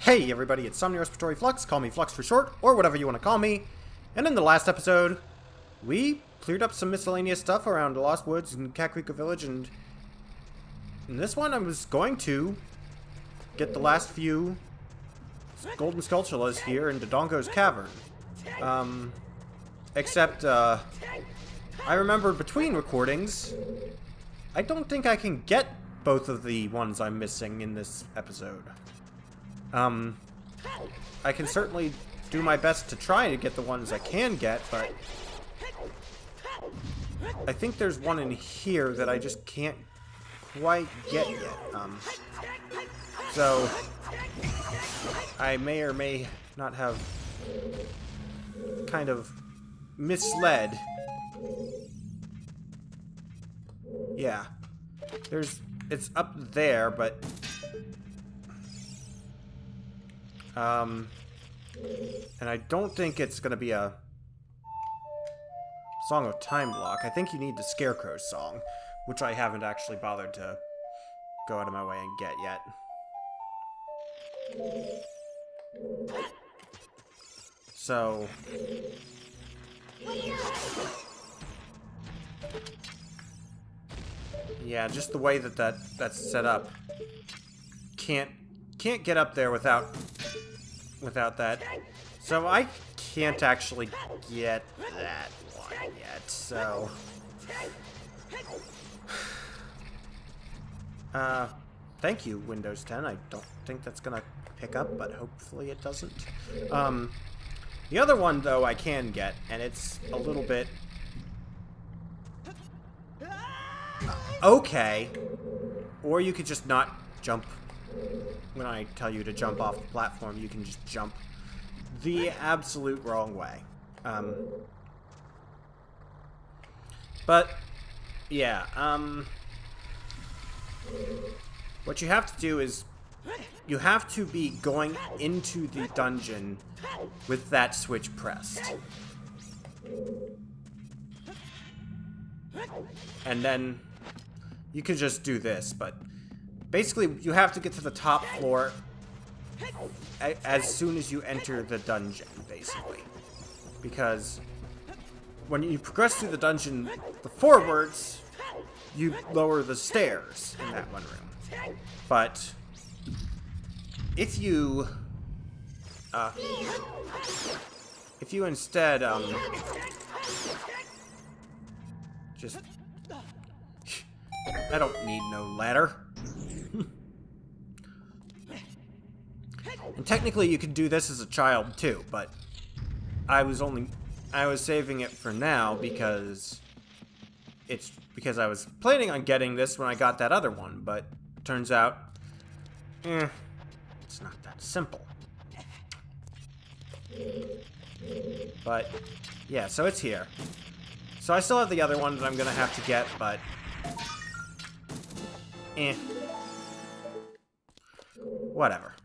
Hey everybody, it's Somni Respiratory Flux, call me Flux for short, or whatever you want to call me. And in the last episode, we cleared up some miscellaneous stuff around the Lost Woods and Kakrika Village, and in this one I was going to get the last few golden sculptulas here in Dodongo's Cavern. Except, I remember between recordings, I don't think I can get both of the ones I'm missing in this episode. I can certainly do my best to try to get the ones I can get, but I think there's one in here that I just can't quite get yet. So I may or may not have kind of misled. Yeah. It's up there, but and I don't think it's gonna be a Song of Time block. I think you need the Scarecrow's song, which I haven't actually bothered to go out of my way and get yet. So yeah, just the way that's set up. Can't get up there without that. So I can't actually get that one yet, so thank you, Windows 10. I don't think that's gonna pick up, but hopefully it doesn't. The other one, though, I can get, and it's a little bit okay. Or you could just not jump. When I tell you to jump off the platform, you can just jump the absolute wrong way. But yeah, what you have to do is you have to be going into the dungeon with that switch pressed. And then you can just do this, but basically you have to get to the top floor as soon as you enter the dungeon, basically. Because when you progress through the dungeon forwards, you lower the stairs in that one room. But if you instead just I don't need no ladder. And technically you could do this as a child too, but I was saving it for now because I was planning on getting this when I got that other one, but turns out it's not that simple. But yeah, so it's here. So I still have the other one that I'm gonna have to get, but whatever.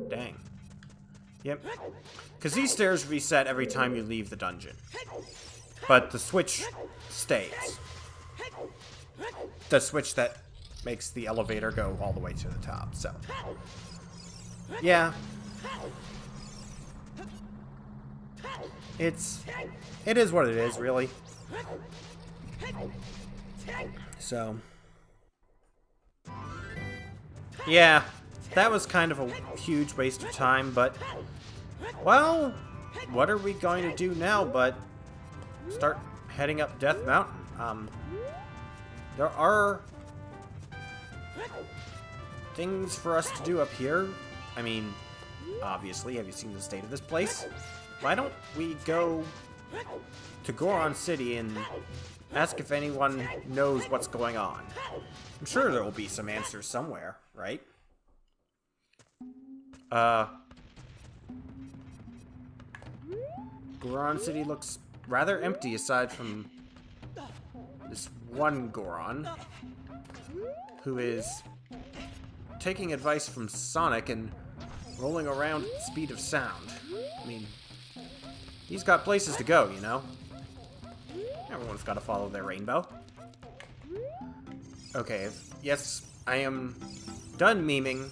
Dang. Yep. Because these stairs reset every time you leave the dungeon. But the switch stays. The switch that makes the elevator go all the way to the top, so. Yeah. It is what it is, really. So. Yeah. That was kind of a huge waste of time, but, well, what are we going to do now but start heading up Death Mountain? There are things for us to do up here. I mean, obviously, have you seen the state of this place? Why don't we go to Goron City and ask if anyone knows what's going on? I'm sure there will be some answers somewhere, right? Goron City looks rather empty aside from this one Goron who is taking advice from Sonic and rolling around at the speed of sound. I mean, he's got places to go, you know? Everyone's got to follow their rainbow. Okay, yes, I am done memeing.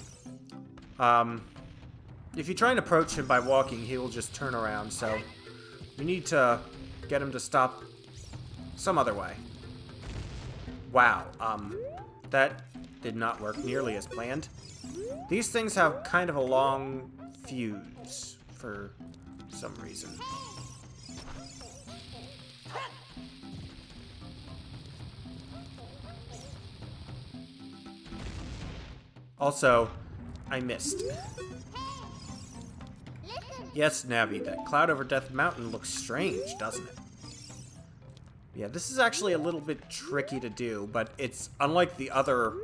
If you try and approach him by walking, he will just turn around, so you need to get him to stop some other way. Wow, that did not work nearly as planned. These things have kind of a long fuse for some reason. Also, I missed. Yes, Navi, that cloud over Death Mountain looks strange, doesn't it? Yeah, this is actually a little bit tricky to do, but it's unlike the other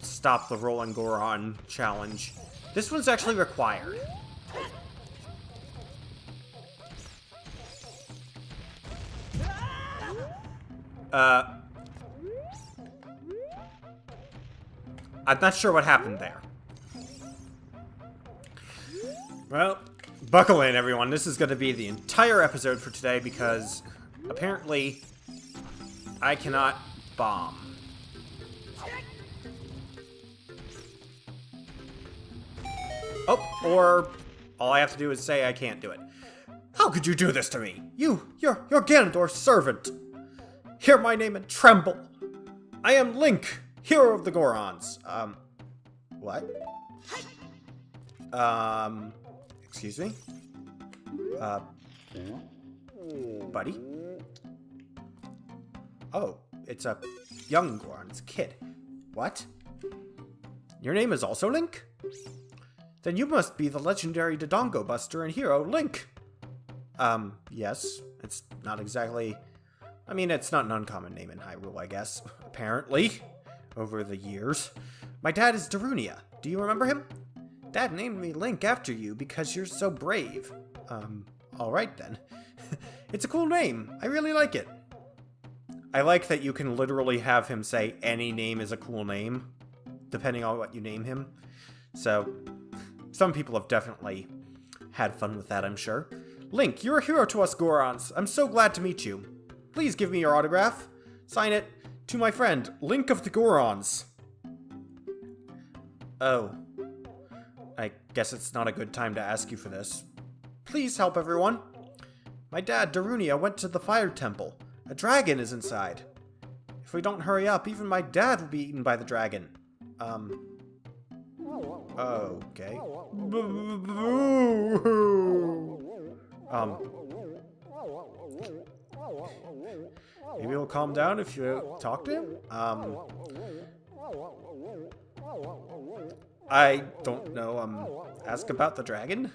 Stop the Rolling Goron challenge. This one's actually required. I'm not sure what happened there. Well, buckle in, everyone. This is going to be the entire episode for today because apparently I cannot bomb. Oh, or all I have to do is say I can't do it. How could you do this to me? You're Ganondorf's servant. Hear my name and tremble. I am Link, hero of the Gorons. What? Excuse me? Buddy? Oh, it's a young Goron. It's a kid. What? Your name is also Link? Then you must be the legendary Dodongo Buster and hero, Link. Yes. It's not exactly... I mean, it's not an uncommon name in Hyrule, I guess. Apparently. Over the years. My dad is Darunia. Do you remember him? Dad named me Link after you because you're so brave. Alright then. It's a cool name. I really like it. I like that you can literally have him say any name is a cool name, depending on what you name him. So, some people have definitely had fun with that, I'm sure. Link, you're a hero to us Gorons. I'm so glad to meet you. Please give me your autograph. Sign it to my friend, Link of the Gorons. Oh. I guess it's not a good time to ask you for this. Please help everyone. My dad, Darunia, went to the fire temple. A dragon is inside. If we don't hurry up, even my dad will be eaten by the dragon. Okay. Maybe he'll calm down if you talk to him? I don't know, ask about the dragon?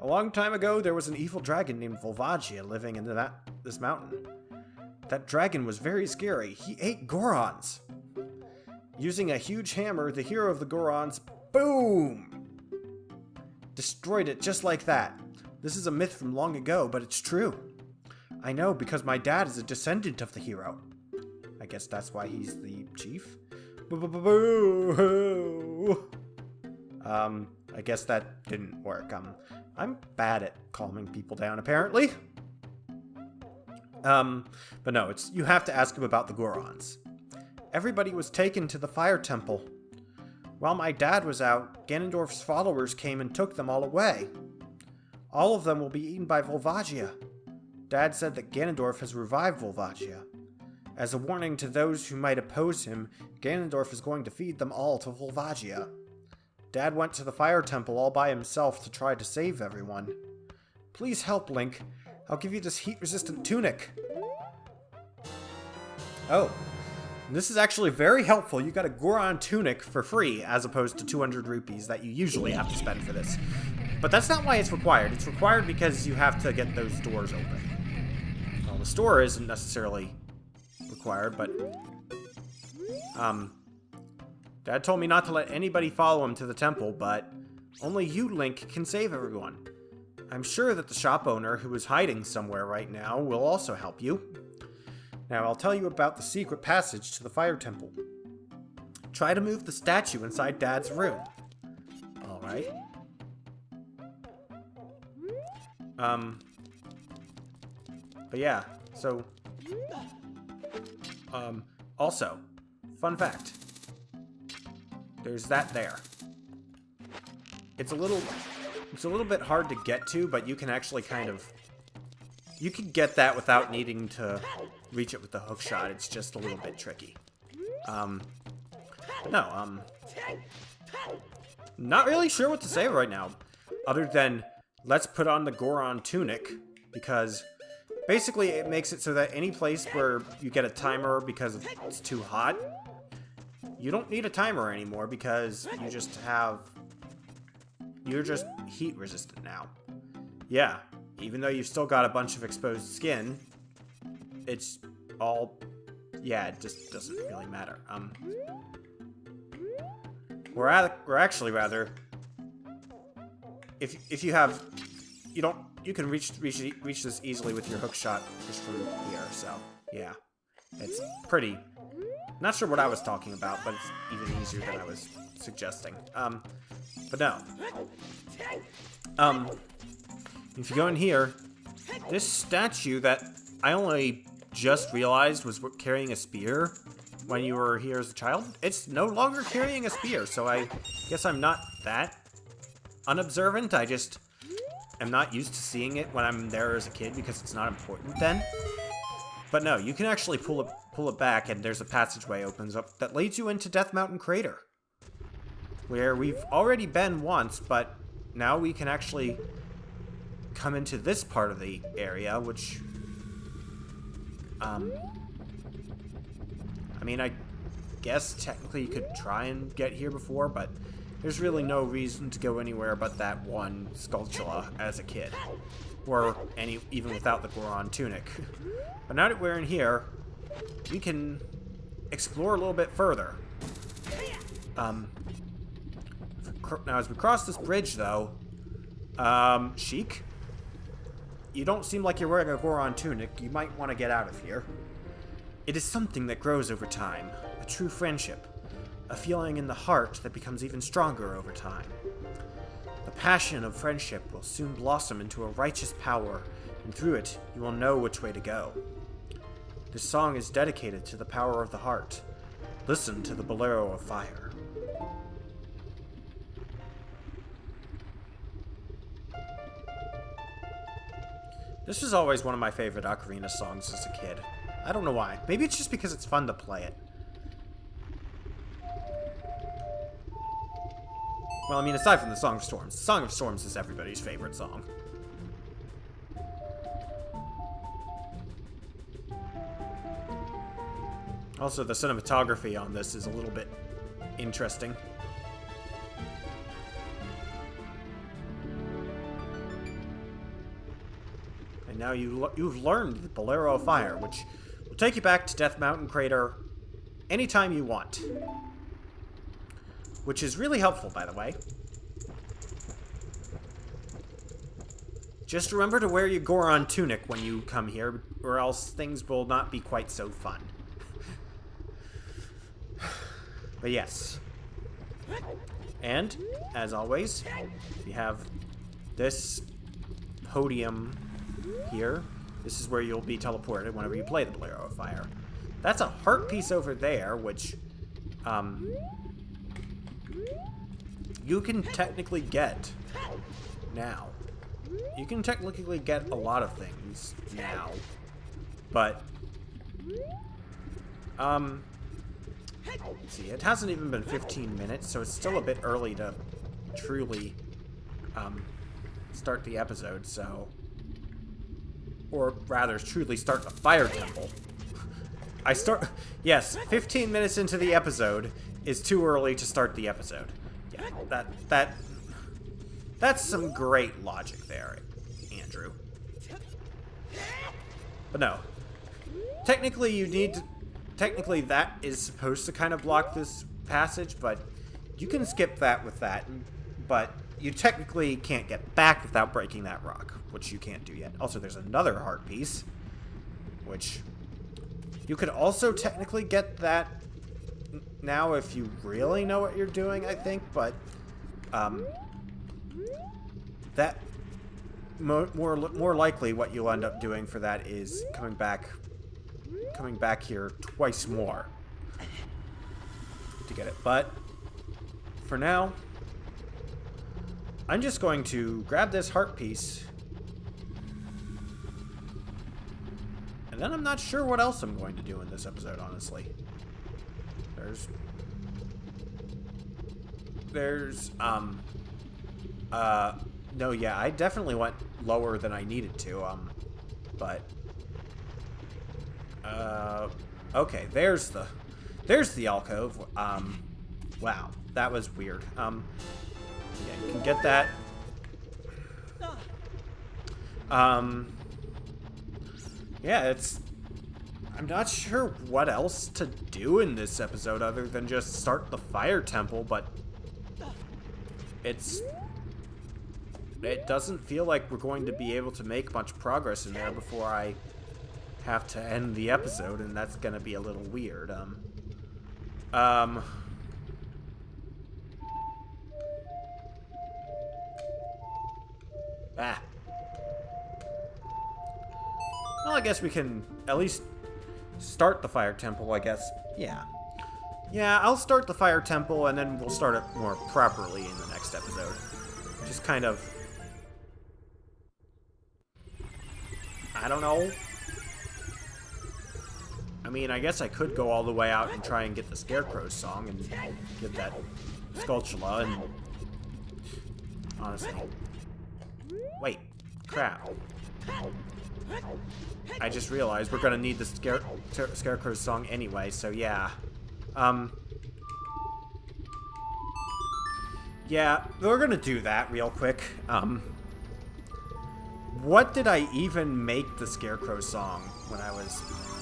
A long time ago, there was an evil dragon named Volvagia living in this mountain. That dragon was very scary. He ate Gorons. Using a huge hammer, the hero of the Gorons, boom! Destroyed it just like that. This is a myth from long ago, but it's true. I know because my dad is a descendant of the hero. I guess that's why he's the chief? I guess that didn't work. I'm bad at calming people down, apparently. But no, you have to ask him about the Gorons. Everybody was taken to the fire temple. While my dad was out, Ganondorf's followers came and took them all away. All of them will be eaten by Volvagia. Dad said that Ganondorf has revived Volvagia. As a warning to those who might oppose him, Ganondorf is going to feed them all to Volvagia. Dad went to the fire temple all by himself to try to save everyone. Please help, Link. I'll give you this heat-resistant tunic. Oh. This is actually very helpful. You got a Goron tunic for free, as opposed to 200 rupees that you usually have to spend for this. But that's not why it's required. It's required because you have to get those doors open. Well, the store isn't necessarily required, but... Dad told me not to let anybody follow him to the temple, but only you, Link, can save everyone. I'm sure that the shop owner, who is hiding somewhere right now, will also help you. Now, I'll tell you about the secret passage to the fire temple. Try to move the statue inside Dad's room. Alright. But yeah, so... Also, fun fact. There's that there. It's a little bit hard to get to, but you can actually kind of... You can get that without needing to reach it with the hook shot. It's just a little bit tricky. Not really sure what to say right now, other than let's put on the Goron tunic, because basically it makes it so that any place where you get a timer because it's too hot, you don't need a timer anymore because you're just heat resistant now. Yeah, even though you've still got a bunch of exposed skin, it's all... Yeah, it just doesn't really matter. Or actually, rather, if you have... You can reach this easily with your hook shot just from here, so, yeah. It's pretty... Not sure what I was talking about, but it's even easier than I was suggesting. But no. If you go in here, this statue that I only just realized was carrying a spear when you were here as a child, it's no longer carrying a spear, so I guess I'm not that unobservant. I just am not used to seeing it when I'm there as a kid because it's not important then. But no, you can actually pull it back, and there's a passageway opens up that leads you into Death Mountain Crater, where we've already been once, but now we can actually come into this part of the area, which, I mean, I guess technically you could try and get here before, but there's really no reason to go anywhere but that one Skulltula as a kid, or even without the Goron tunic. But now that we're in here, we can explore a little bit further. Now, as we cross this bridge, though, Sheik, you don't seem like you're wearing a Goron tunic. You might want to get out of here. It is something that grows over time, a true friendship, a feeling in the heart that becomes even stronger over time. The passion of friendship will soon blossom into a righteous power, and through it, you will know which way to go. This song is dedicated to the power of the heart. Listen to the Bolero of Fire. This was always one of my favorite Ocarina songs as a kid. I don't know why. Maybe it's just because it's fun to play it. Well, I mean, aside from the Song of Storms. The Song of Storms is everybody's favorite song. Also, the cinematography on this is a little bit interesting. And now you've learned the Bolero of Fire, which will take you back to Death Mountain Crater anytime you want. Which is really helpful, by the way. Just remember to wear your Goron tunic when you come here, or else things will not be quite so fun. But yes. And, as always, you have this podium here. This is where you'll be teleported whenever you play the Bolero of Fire. That's a heart piece over there, which, you can technically get now. You can technically get a lot of things now. But, let's see, it hasn't even been 15 minutes, so it's still a bit early to truly, start the episode, so... Or rather, truly start the Fire Temple. Yes, 15 minutes into the episode is too early to start the episode. Yeah, that's some great logic there, Andrew. But no. Technically, technically that is supposed to kind of block this passage, but you can skip that with that. But you technically can't get back without breaking that rock, which you can't do yet. Also, there's another heart piece, which you could also technically get that now if you really know what you're doing, I think, but that more likely what you'll end up doing for that is coming back here twice more to get it. But for now, I'm just going to grab this heart piece. And then I'm not sure what else I'm going to do in this episode, honestly. No, yeah, I definitely went lower than I needed to, okay, there's the alcove. Wow, that was weird. Yeah, you can get that. Yeah, I'm not sure what else to do in this episode other than just start the fire temple, but it doesn't feel like we're going to be able to make much progress in there before I have to end the episode, and that's gonna be a little weird. Well, I guess we can at least start the fire temple, I guess. Yeah. Yeah, I'll start the fire temple, and then we'll start it more properly in the next episode. Just kind of... I don't know. I mean, I guess I could go all the way out and try and get the Scarecrow's song and get that Skulltula, and... honestly... Wait. Crap. I just realized we're gonna need the Scarecrow's song anyway, so yeah. Yeah, we're gonna do that real quick. What did I even make the Scarecrow song when I was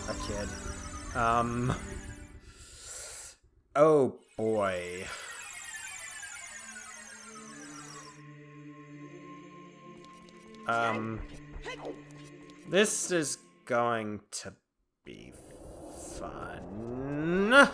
a kid? Oh boy. This is going to be fun.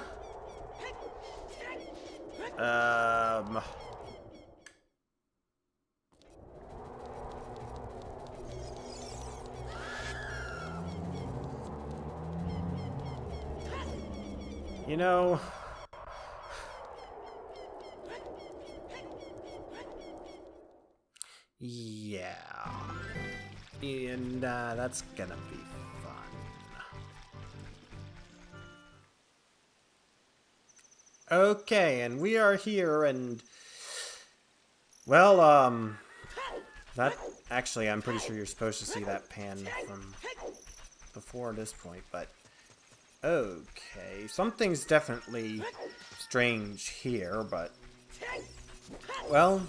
You know... yeah. And, that's gonna be fun. Okay, and we are here, and... well, that... actually, I'm pretty sure you're supposed to see that pan from before this point, but... okay, something's definitely strange here, but... well...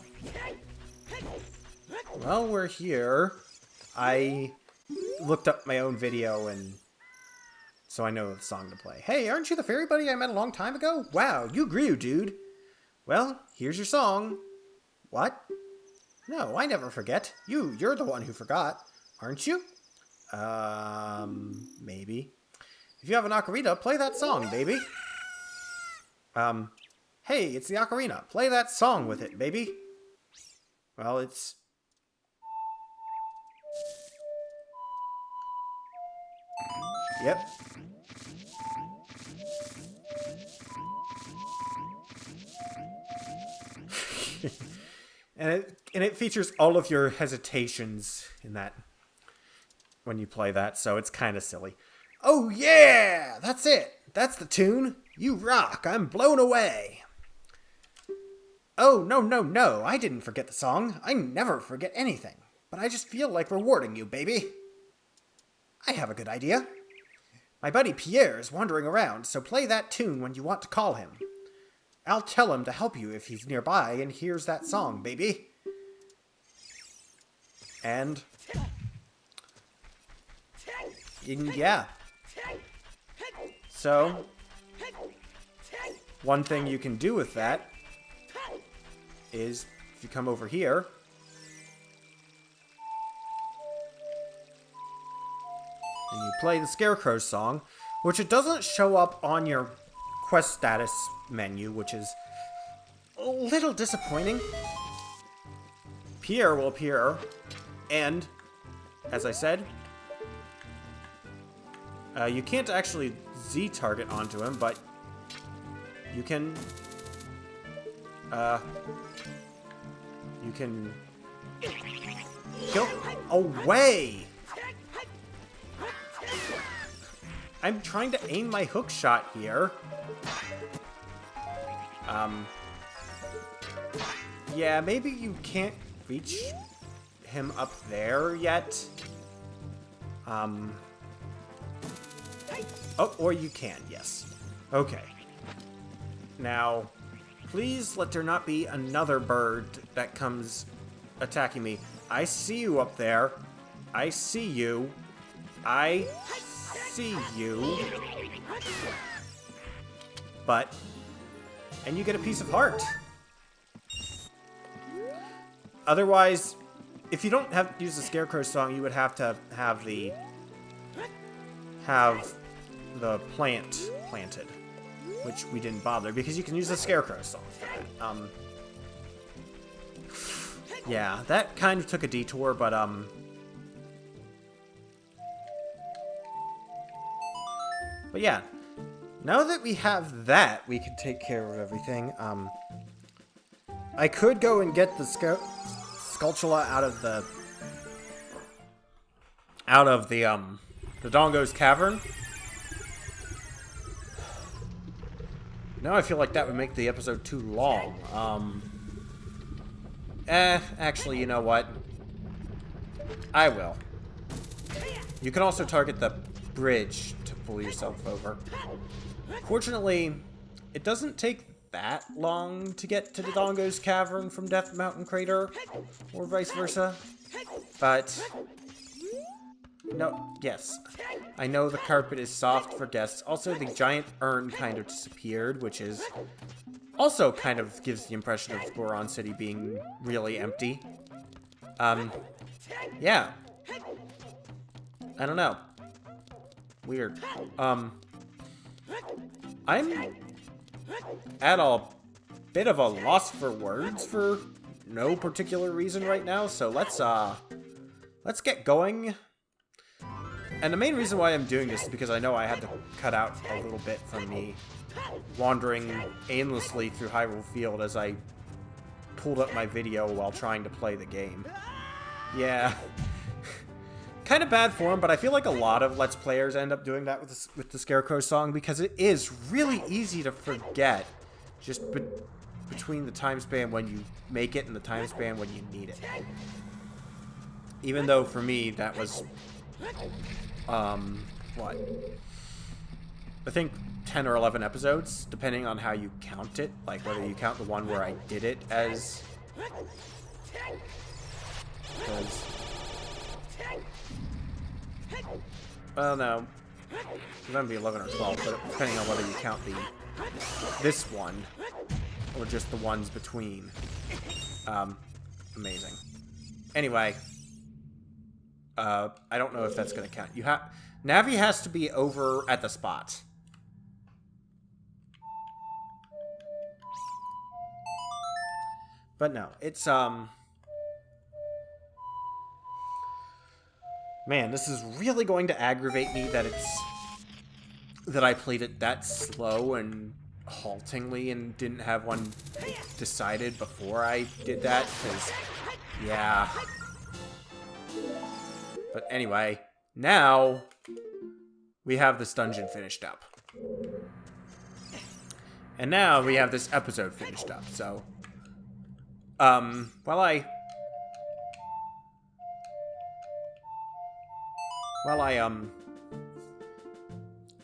well, we're here. I looked up my own video, and so I know the song to play. Hey, aren't you the fairy buddy I met a long time ago? Wow, you grew, dude. Well, here's your song. What? No, I never forget. You're the one who forgot, aren't you? Maybe. If you have an ocarina, play that song, baby. Hey, it's the ocarina. Play that song with it, baby. Well, it's... yep. and it features all of your hesitations in that when you play that, so it's kind of silly. Oh yeah, that's it. That's the tune. You rock. I'm blown away. Oh, no. I didn't forget the song. I never forget anything. But I just feel like rewarding you, baby. I have a good idea. My buddy Pierre is wandering around, so play that tune when you want to call him. I'll tell him to help you if he's nearby and hears that song, baby. And... yeah. So, one thing you can do with that is, if you come over here, and you play the Scarecrow song, which it doesn't show up on your quest status menu, which is a little disappointing. Pierre will appear, and, as I said, you can't actually Z-target onto him, but you can You can... Kill... Away! I'm trying to aim my hook shot here. Yeah, maybe you can't reach him up there yet. Oh, or you can, yes. Okay. Now, please let there not be another bird that comes attacking me. I see you up there. I see you. I see you. But, and you get a piece of heart. Otherwise, if you don't have use the Scarecrow song, you would have to have the plant planted, which we didn't bother because you can use the Scarecrow song for that. Yeah, that kind of took a detour, but yeah, now that we have that, we can take care of everything. I could go and get the Skulltula out of the Dongo's cavern. Now I feel like that would make the episode too long. Actually, you know what? I will. You can also target the bridge to pull yourself over. Fortunately, it doesn't take that long to get to the Dongo's cavern from Death Mountain Crater, or vice versa. But, no, yes. I know the carpet is soft for guests. Also, the giant urn kind of disappeared, which is also kind of gives the impression of Goron City being really empty. Yeah. I don't know. Weird. I'm at a bit of a loss for words for no particular reason right now, so let's get going. And the main reason why I'm doing this is because I know I had to cut out a little bit from me wandering aimlessly through Hyrule Field as I pulled up my video while trying to play the game. Yeah. Kind of bad form, but I feel like a lot of Let's Players end up doing that with the Scarecrow song because it is really easy to forget just between the time span when you make it and the time span when you need it. Even though for me that was what? I think 10 or 11 episodes, depending on how you count it. Like, whether you count the one where I did it as... Because... Well, no. It's going to be 11 or 12, but depending on whether you count this one, or just the ones between. Amazing. Anyway... I don't know if that's going to count. Navi has to be over at the spot. But no, it's, man, this is really going to aggravate me that I played it that slow and haltingly and didn't have one decided before I did that, because, yeah... But anyway, now we have this dungeon finished up. And now we have this episode finished up, so... While I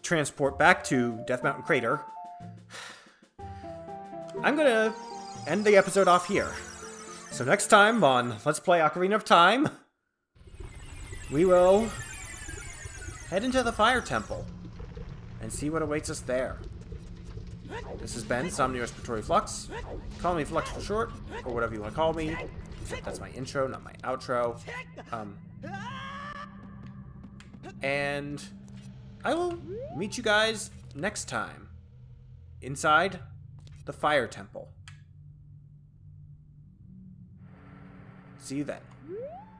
transport back to Death Mountain Crater, I'm gonna end the episode off here. So next time on Let's Play Ocarina of Time... we will head into the Fire Temple and see what awaits us there. This has been Somnium Respiratory Flux. Call me Flux for short, or whatever you want to call me. Except that's my intro, not my outro. And I will meet you guys next time inside the Fire Temple. See you then.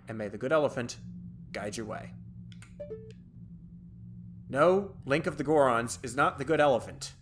And may the good elephant guide your way. No, Link of the Gorons is not the good elephant.